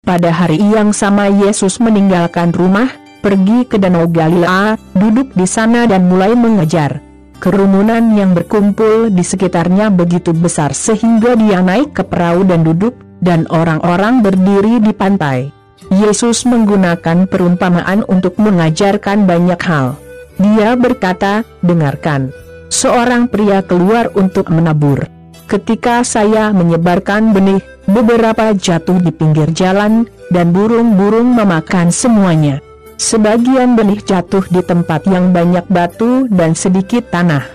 Pada hari yang sama Yesus meninggalkan rumah, pergi ke Danau Galilea, duduk di sana dan mulai mengajar. Kerumunan yang berkumpul di sekitarnya begitu besar sehingga dia naik ke perahu dan duduk, dan orang-orang berdiri di pantai. Yesus menggunakan perumpamaan untuk mengajarkan banyak hal. Dia berkata, "Dengarkan. Seorang pria keluar untuk menabur. Ketika saya menyebarkan benih, beberapa jatuh di pinggir jalan, dan burung-burung memakan semuanya. Sebagian benih jatuh di tempat yang banyak batu dan sedikit tanah.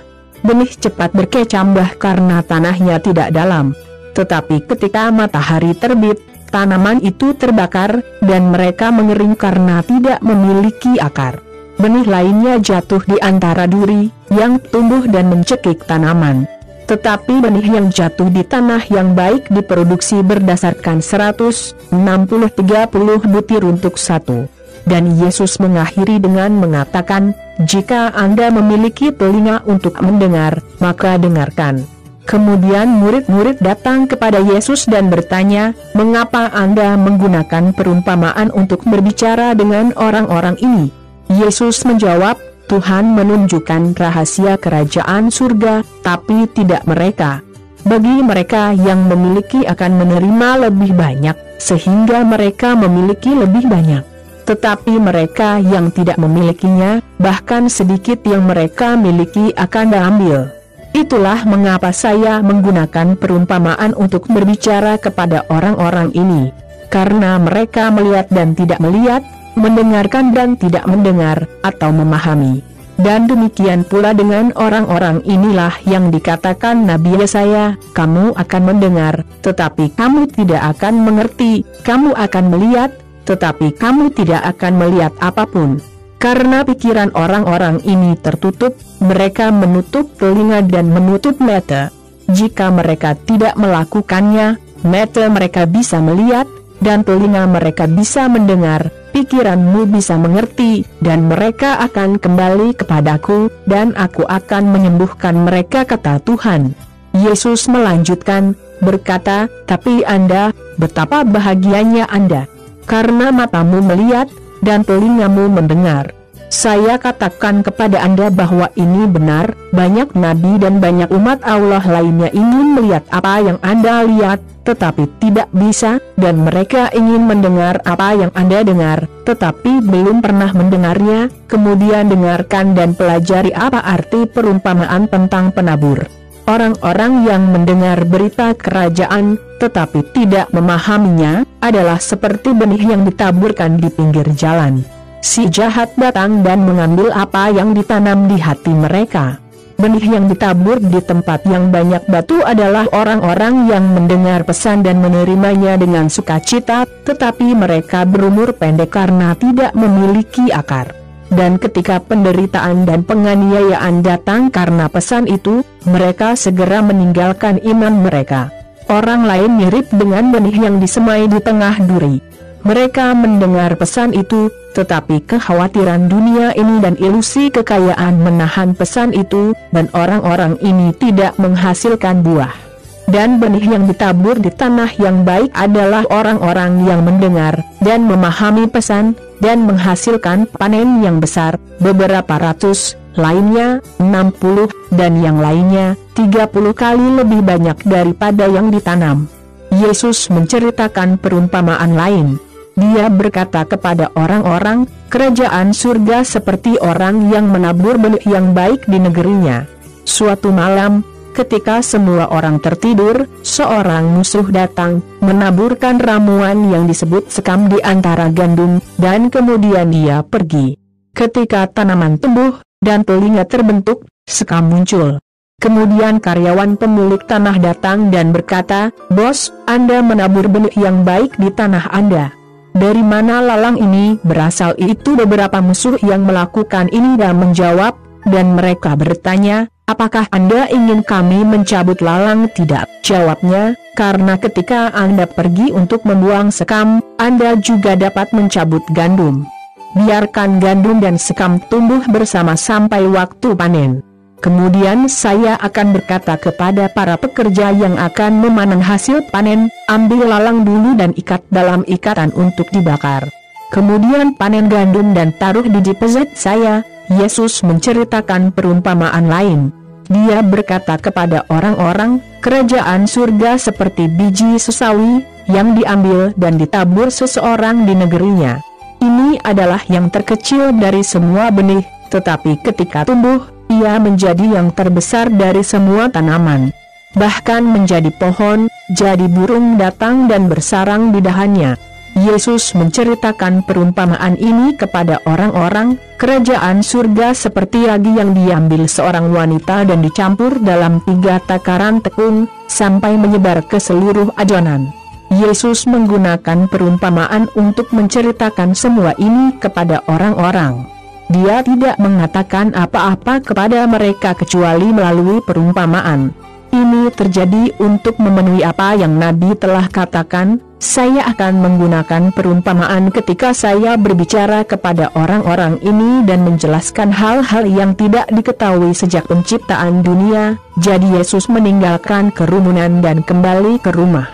Benih cepat berkecambah karena tanahnya tidak dalam. Tetapi ketika matahari terbit, tanaman itu terbakar, dan mereka mengering karena tidak memiliki akar. Benih lainnya jatuh di antara duri, yang tumbuh dan mencekik tanaman. Tetapi benih yang jatuh di tanah yang baik diproduksi berdasarkan 160-30 butir untuk satu." Dan Yesus mengakhiri dengan mengatakan, "Jika Anda memiliki telinga untuk mendengar, maka dengarkan." Kemudian murid-murid datang kepada Yesus dan bertanya, "Mengapa Anda menggunakan perumpamaan untuk berbicara dengan orang-orang ini?" Yesus menjawab, "Tuhan menunjukkan rahasia kerajaan surga, tapi tidak mereka. Bagi mereka yang memiliki akan menerima lebih banyak, sehingga mereka memiliki lebih banyak. Tetapi mereka yang tidak memilikinya, bahkan sedikit yang mereka miliki akan diambil. Itulah mengapa saya menggunakan perumpamaan untuk berbicara kepada orang-orang ini. Karena mereka melihat dan tidak melihat, mendengarkan dan tidak mendengar, atau memahami. Dan demikian pula dengan orang-orang inilah yang dikatakan Nabi Yesaya, kamu akan mendengar, tetapi kamu tidak akan mengerti, kamu akan melihat, tetapi kamu tidak akan melihat apapun. Karena pikiran orang-orang ini tertutup, mereka menutup telinga dan menutup mata. Jika mereka tidak melakukannya, mata mereka bisa melihat, dan telinga mereka bisa mendengar, pikiranmu bisa mengerti, dan mereka akan kembali kepadaku, dan aku akan menyembuhkan mereka, kata Tuhan. Yesus melanjutkan, berkata, tapi Anda, betapa bahagianya Anda, karena matamu melihat, dan telingamu mendengar. Saya katakan kepada Anda bahwa ini benar, banyak nabi dan banyak umat Allah lainnya ingin melihat apa yang Anda lihat, tetapi tidak bisa, dan mereka ingin mendengar apa yang Anda dengar, tetapi belum pernah mendengarnya. Kemudian dengarkan dan pelajari apa arti perumpamaan tentang penabur. Orang-orang yang mendengar berita kerajaan, tetapi tidak memahaminya, adalah seperti benih yang ditaburkan di pinggir jalan. Si jahat datang dan mengambil apa yang ditanam di hati mereka. Benih yang ditabur di tempat yang banyak batu adalah orang-orang yang mendengar pesan dan menerimanya dengan sukacita, tetapi mereka berumur pendek karena tidak memiliki akar. Dan ketika penderitaan dan penganiayaan datang karena pesan itu, mereka segera meninggalkan iman mereka. Orang lain mirip dengan benih yang disemai di tengah duri. Mereka mendengar pesan itu, tetapi kekhawatiran dunia ini dan ilusi kekayaan menahan pesan itu, dan orang-orang ini tidak menghasilkan buah. Dan benih yang ditabur di tanah yang baik adalah orang-orang yang mendengar, dan memahami pesan, dan menghasilkan panen yang besar, beberapa ratus, lainnya 60, dan yang lainnya 30 kali lebih banyak daripada yang ditanam. Yesus menceritakan perumpamaan lain. Dia berkata kepada orang-orang, kerajaan surga seperti orang yang menabur benih yang baik di negerinya. Suatu malam, ketika semua orang tertidur, seorang musuh datang, menaburkan ramuan yang disebut sekam di antara gandum, dan kemudian dia pergi. Ketika tanaman tumbuh, dan telinga terbentuk, sekam muncul. Kemudian karyawan pemilik tanah datang dan berkata, Bos, Anda menabur benih yang baik di tanah Anda. Dari mana lalang ini berasal? Itu beberapa musuh yang melakukan ini dan menjawab, dan mereka bertanya, apakah Anda ingin kami mencabut lalang? Tidak, jawabnya, karena ketika Anda pergi untuk membuang sekam, Anda juga dapat mencabut gandum. Biarkan gandum dan sekam tumbuh bersama sampai waktu panen. Kemudian saya akan berkata kepada para pekerja yang akan memanen hasil panen, ambil lalang dulu dan ikat dalam ikatan untuk dibakar. Kemudian panen gandum dan taruh di jipezet saya." Yesus menceritakan perumpamaan lain. Dia berkata kepada orang-orang, "Kerajaan surga seperti biji sesawi, yang diambil dan ditabur seseorang di negerinya. Ini adalah yang terkecil dari semua benih, tetapi ketika tumbuh, ia menjadi yang terbesar dari semua tanaman. Bahkan menjadi pohon, jadi burung datang dan bersarang di dahannya." Yesus menceritakan perumpamaan ini kepada orang-orang, kerajaan surga seperti ragi yang diambil seorang wanita dan dicampur dalam 3 takaran tepung, sampai menyebar ke seluruh adonan. Yesus menggunakan perumpamaan untuk menceritakan semua ini kepada orang-orang. Dia tidak mengatakan apa-apa kepada mereka kecuali melalui perumpamaan. Ini terjadi untuk memenuhi apa yang Nabi telah katakan, "Saya akan menggunakan perumpamaan ketika saya berbicara kepada orang-orang ini dan menjelaskan hal-hal yang tidak diketahui sejak penciptaan dunia." Jadi Yesus meninggalkan kerumunan dan kembali ke rumah.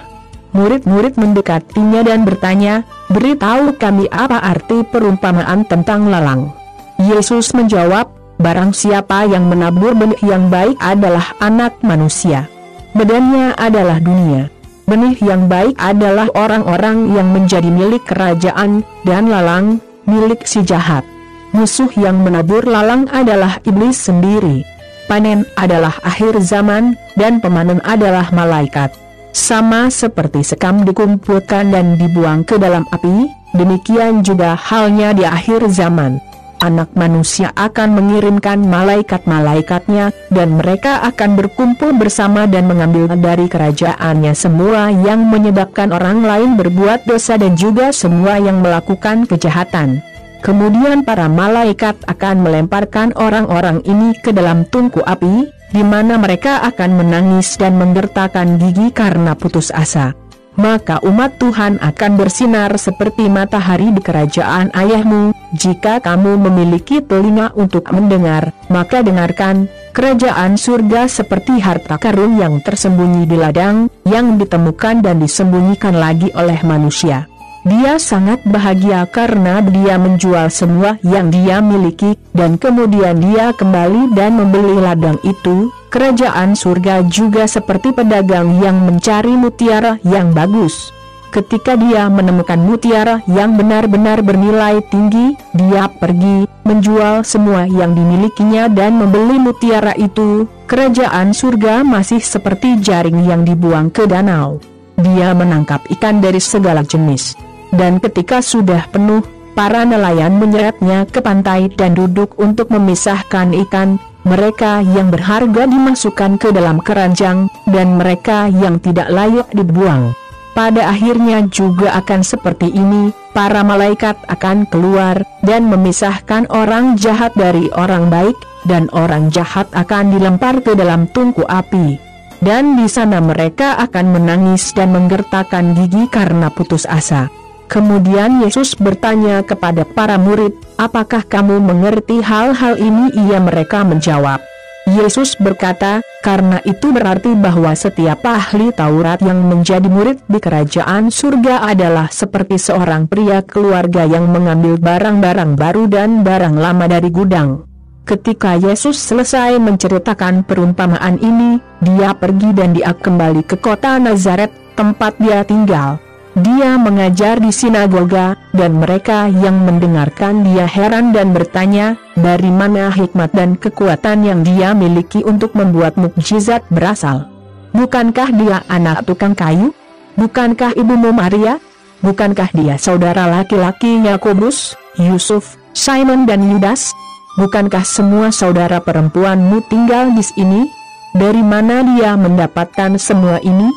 Murid-murid mendekatinya dan bertanya, "Beritahu kami apa arti perumpamaan tentang lalang." Yesus menjawab, "Barang siapa yang menabur benih yang baik adalah anak manusia. Badannya adalah dunia. Benih yang baik adalah orang-orang yang menjadi milik kerajaan, dan lalang, milik si jahat. Musuh yang menabur lalang adalah iblis sendiri. Panen adalah akhir zaman, dan pemanen adalah malaikat. Sama seperti sekam dikumpulkan dan dibuang ke dalam api, demikian juga halnya di akhir zaman. Anak manusia akan mengirimkan malaikat-malaikatnya, dan mereka akan berkumpul bersama dan mengambil dari kerajaannya semua yang menyebabkan orang lain berbuat dosa dan juga semua yang melakukan kejahatan. Kemudian para malaikat akan melemparkan orang-orang ini ke dalam tungku api, di mana mereka akan menangis dan menggertakkan gigi karena putus asa. Maka umat Tuhan akan bersinar seperti matahari di kerajaan Ayahmu. Jika kamu memiliki telinga untuk mendengar, maka dengarkan. Kerajaan surga seperti harta karun yang tersembunyi di ladang, yang ditemukan dan disembunyikan lagi oleh manusia. Dia sangat bahagia karena dia menjual semua yang dia miliki, dan kemudian dia kembali dan membeli ladang itu. Kerajaan surga juga seperti pedagang yang mencari mutiara yang bagus. Ketika dia menemukan mutiara yang benar-benar bernilai tinggi, dia pergi, menjual semua yang dimilikinya dan membeli mutiara itu. Kerajaan surga masih seperti jaring yang dibuang ke danau. Dia menangkap ikan dari segala jenis. Dan ketika sudah penuh, para nelayan menyeretnya ke pantai dan duduk untuk memisahkan ikan. Mereka yang berharga dimasukkan ke dalam keranjang, dan mereka yang tidak layak dibuang. Pada akhirnya juga akan seperti ini, para malaikat akan keluar, dan memisahkan orang jahat dari orang baik, dan orang jahat akan dilempar ke dalam tungku api. Dan di sana mereka akan menangis dan menggertakkan gigi karena putus asa. Kemudian Yesus bertanya kepada para murid, "Apakah kamu mengerti hal-hal ini?" Mereka menjawab. Yesus berkata, "Karena itu berarti bahwa setiap ahli Taurat yang menjadi murid di kerajaan surga adalah seperti seorang pria keluarga yang mengambil barang-barang baru dan barang lama dari gudang." Ketika Yesus selesai menceritakan perumpamaan ini, dia pergi dan dia kembali ke kota Nazaret, tempat dia tinggal. Dia mengajar di sinagoga, dan mereka yang mendengarkan dia heran dan bertanya, dari mana hikmat dan kekuatan yang dia miliki untuk membuat mukjizat berasal. Bukankah dia anak tukang kayu? Bukankah ibumu Maria? Bukankah dia saudara laki-laki Yakobus, Yusuf, Simon dan Yudas? Bukankah semua saudara perempuanmu tinggal di sini? Dari mana dia mendapatkan semua ini?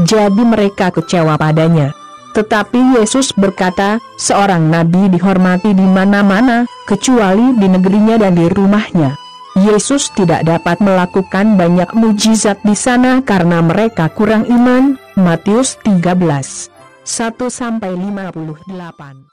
Jadi mereka kecewa padanya. Tetapi Yesus berkata, seorang nabi dihormati di mana-mana, kecuali di negerinya dan di rumahnya. Yesus tidak dapat melakukan banyak mujizat di sana karena mereka kurang iman. Matius 13:1-58